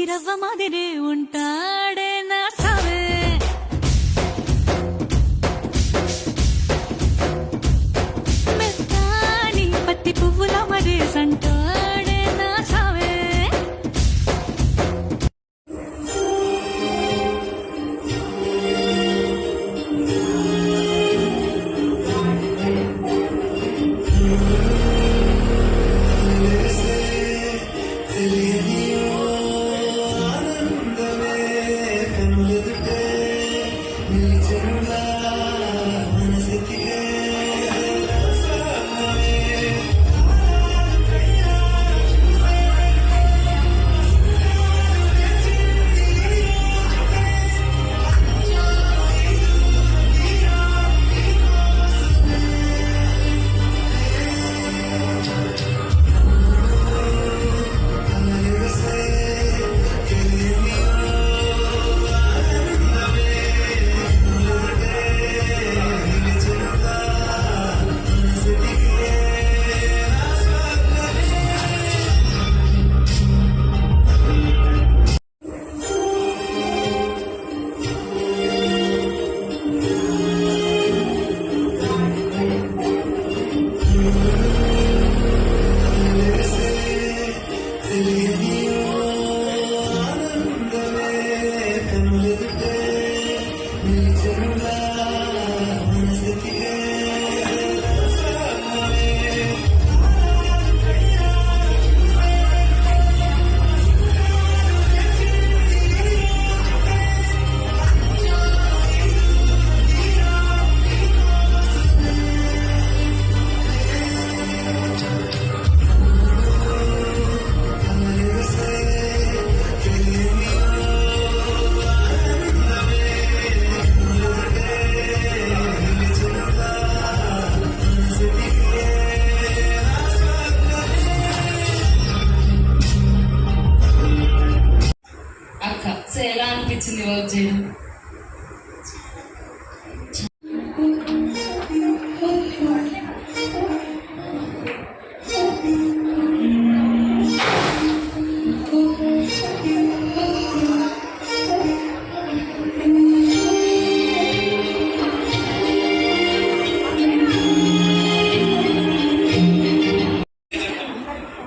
రవ్వ మాదిరే ఉంటాడే నా సావే మెత్తాని పత్తి పువ్వుల మరేసంటాడే నా సావే ఎలా అనిపించింది వర్క్ చేయడం?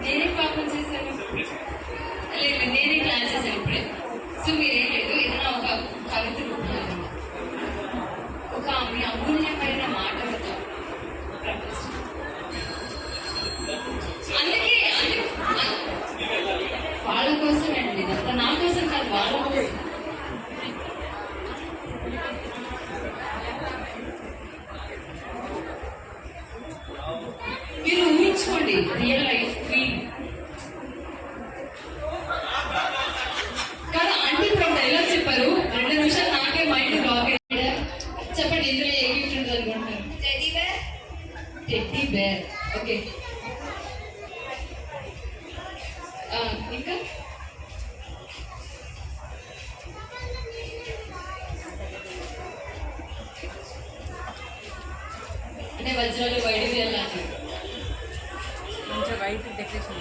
నేనే పాపం చేశాను, నేనే ప్లాన్ చేశాను ఇప్పుడే. సో మీరేం లేదు, ఏదైనా ఒక కవిత రూపంలో ఒక మీ అమూల్యమైన మాటలతో అందుకే వాళ్ళ కోసం అండి, ఇదంతా నా కోసం కాదు, వాళ్ళ కోసం. మీరు ఊహించుకోండి రియల్ లైఫ్ కాదు. అంటే ఇప్పుడు డైలాగ్ చెప్పారు, 2 నిమిషాలు నాకే మైండ్ బ్లాక్ అయ్యాడు. చెప్పండి, ఇందులో ఏ గిఫ్ట్ ఉంటుంది అనుకుంటున్నారు? Teddy bear. Teddy bear, okay. ఇంకా అంటే వజ్రాలు వైడివి అలాంటివి వైట్ డెకరేషన్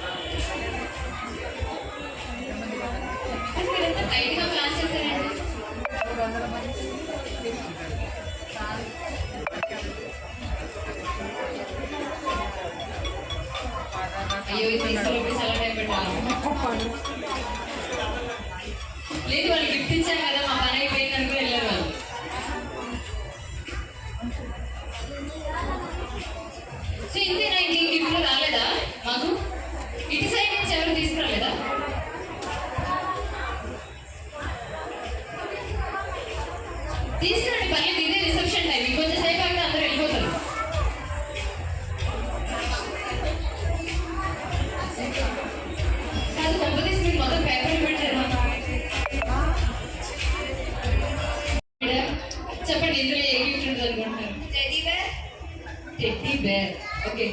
మీరంతా టైట్ గా ప్లాన్ చేశారండి. అయ్యో, ఇది తీసుకుని చాలా టైం పెట్టాలి. లేదు, వాళ్ళు గిఫ్ట్ ఇచ్చారు కదా, మా పని అయిపోయింది అనుకుని వెళ్ళారు వాళ్ళు. సో ఇంతేనా, ఇంక గిఫ్ట్లు రాలేదా మాకు? ఇటు సైడ్ నుంచి ఎవరు తీసుకురాలేదా? తీసుకురండి, పర్లేదు, ఇదే రిసెప్షన్ టైం, ఇంకొంచెం సేపు అయితే అందరూ వెళ్ళిపోతారు. కాదు, కొంప తీసుకుని మొత్తం పేపర్ పెట్టారు. చెప్పండి, ఇందులో ఏ గిఫ్ట్ ఉంటుంది అనుకుంటున్నారు? Teddy bear. Teddy bear, okay.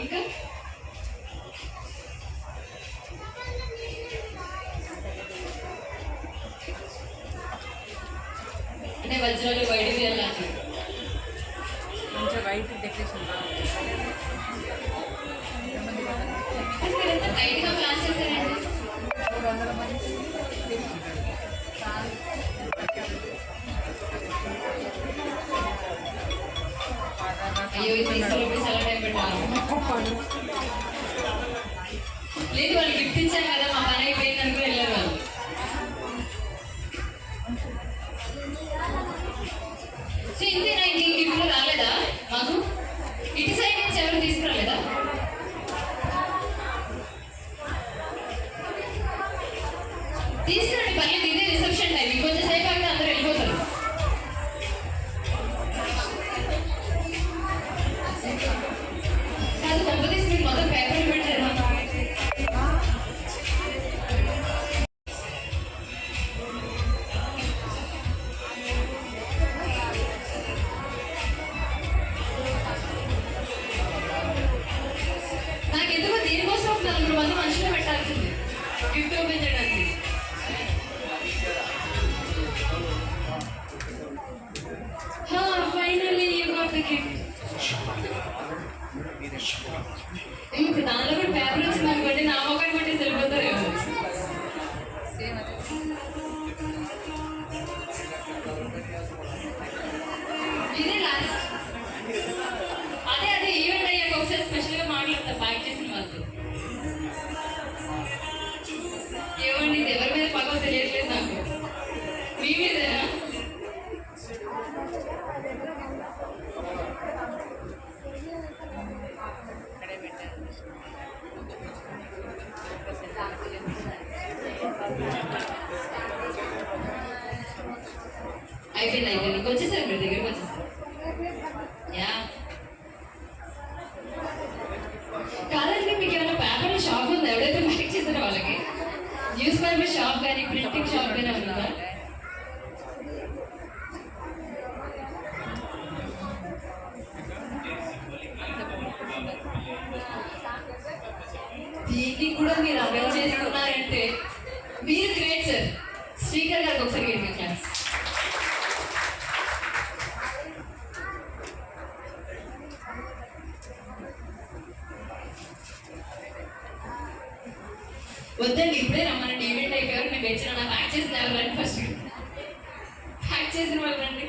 ఇంకా అంటే వజ్రాలు వైడివి అలాంటివి వైట్ వైట్ డెకరేషన్ అది మీరు ఎంత టైట్గా ప్లాన్ చేశారండి. 300 మంది అయ్యో ఇది తీసుకెళ్ళి చాలా టైం పెట్టాలి. లేదు వాళ్ళు గిఫ్ట్ ఇచ్చారు కదా, మా పని అయిపోయింది అనుకుని వెళ్ళారు వాళ్ళు. సో ఇంతేనా, ఇంకేం గిఫ్ట్లు రాలేదా మాకు? ఇటు సైడ్ నుంచి ఎవరు తీసుకురాలేదా? తీసుకురండి పర్లేదు, ఇదే రిసెప్షన్ టైం, ఇంకొంచెం సేపు ఆగితే అందరూ వెళ్ళిపోతారు. కాదు కొంప తీసి మీరు మొత్తం పేపర్లు పెట్టారు. నాకు ఎందుకో దీనికోసం 4 మంది మనుషులు పెట్టాల్సింది గిఫ్ట్ ఓపెన్ చేయడానికి. Finally you got the gift. ఇప్పుడు దానిలో కూడా పేపర్ వచ్చింది అనుకోండి, నా మొక్కని బట్టి సరిపోతారేమో. ఇదే లాస్ట్. అదే ఈవెంట్ అయ్యాక ఒకసారి స్పెషల్గా మాట్లాడతా ప్యాక్ చేసిన వాళ్ళతో. ఏమండి ఇది ఎవరి మీద పగవ తెలియట్లేదు నాకు, మీ మీదేనా? అయిపోయింది అయిపోయింది, ఇంకొచ్చేసారు మీరు దగ్గరికి వచ్చేసారు. యా కాదండి, మీకు ఏమైనా పేపర్ షాప్ ఉందా? ఎవడైతే ప్యాక్ చేశారో వాళ్ళకి న్యూస్ పేపర్ షాప్ కానీ ప్రింటింగ్ షాప్ కానీ ఉందా? దీన్ని కూడా మీరు అర్థం చేసుకున్నారంటే మీరు గ్రేట్ సార్. స్పీకర్ గారికి ఒకసారి గట్టిగా క్లాస్. వద్దండి ఇప్పుడే రమ్మనండి, ఈవెంట్ అయిపోయారు. నేను తెచ్చిన నా ప్యాక్ చేసిన వాళ్ళు రండి, ఫస్ట్ ప్యాక్ చేసిన వాళ్ళు రండి.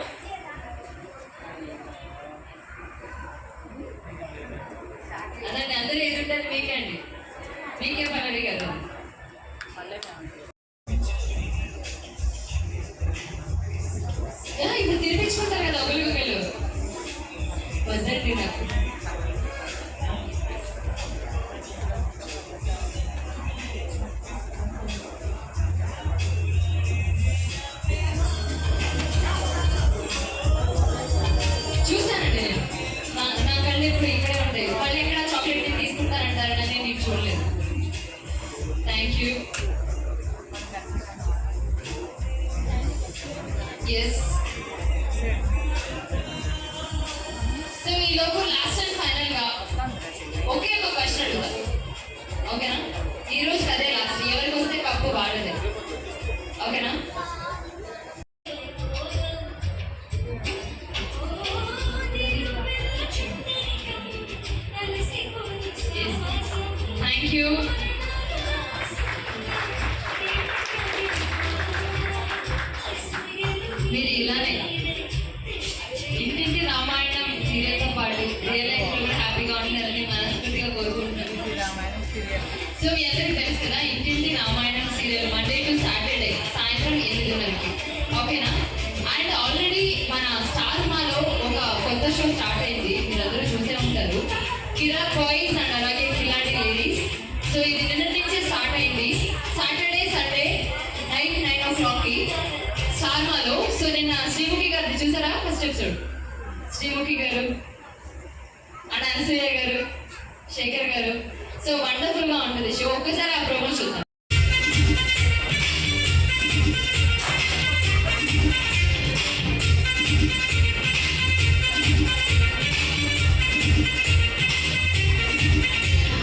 అదండి అందరూ ఎదుగుతారు మీకే అండి, మీకే పని అడిగారు. ఇప్పుడు తినిపించుకుంటారు కదా ఒకరికొకరు. వద్దండి నాకు. చూసానండి నేను, నా కళ్ళు ఇప్పుడు ఇక్కడే ఉంటాయి. వాళ్ళు ఎక్కడ చాక్లెట్ తీసుకుంటారంటారని నేను చూడలేదు. Thank you. ఎస్. సో ఈలోపు లాస్ట్ అండ్ ఫైనల్గా ఒకే ఒక క్వశ్చన్ అడుగుతాను, ఓకేనా? ఈరోజు అదే లాస్ట్, ఎవరికి వస్తే కప్పు వాడదే, ఓకేనా? Thank you. మీరు ఇలానే ఇంటింటి రామాయణం సీరియల్తో పాటు రియల్ లైఫ్లో కూడా హ్యాపీగా ఉంటారని మనస్ఫూర్తిగా కోరుకుంటున్నాను. సో మీ అందరికీ తెలుసు కదా, ఇంటింటి Ramayanam serial Monday to Saturday సాయంత్రం 8:30కి, ఓకేనా? అండ్ ఆల్రెడీ మన స్టార్ మాలో ఒక కొత్త షో స్టార్ట్ అయింది, మీరు అందరూ చూసే ఉంటారు, కిరా బాయ్స్ అండ్ అలాగే కిలాడి లేడీస్. సో ఇది నిన్న నుంచే స్టార్ట్ అయింది, సాటర్డే సండే నైట్ 9 o'clockకి స్టార్ మాలో. సో నిన్న శ్రీముఖి గారిది చూసారా ఫస్ట్ ఎపిసోడ్? శ్రీముఖి గారు అండ్ అనసూయ గారు, శేఖర్ గారు. సో వండర్ఫుల్గా ఉంటుంది షో, ఒక్కసారి ఆ ప్రోగ్రామ్ చూద్దాం.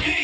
Hey,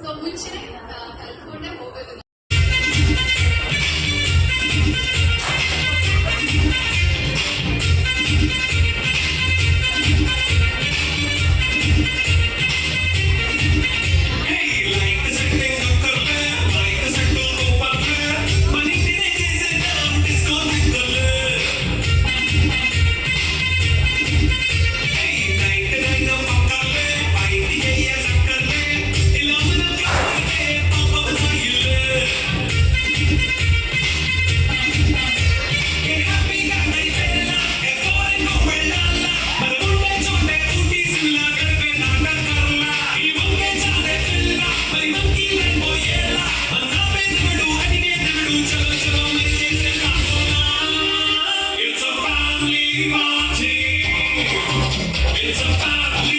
సో ముంచిన కలుపుకుంటే పోగొద్దు. It's a family.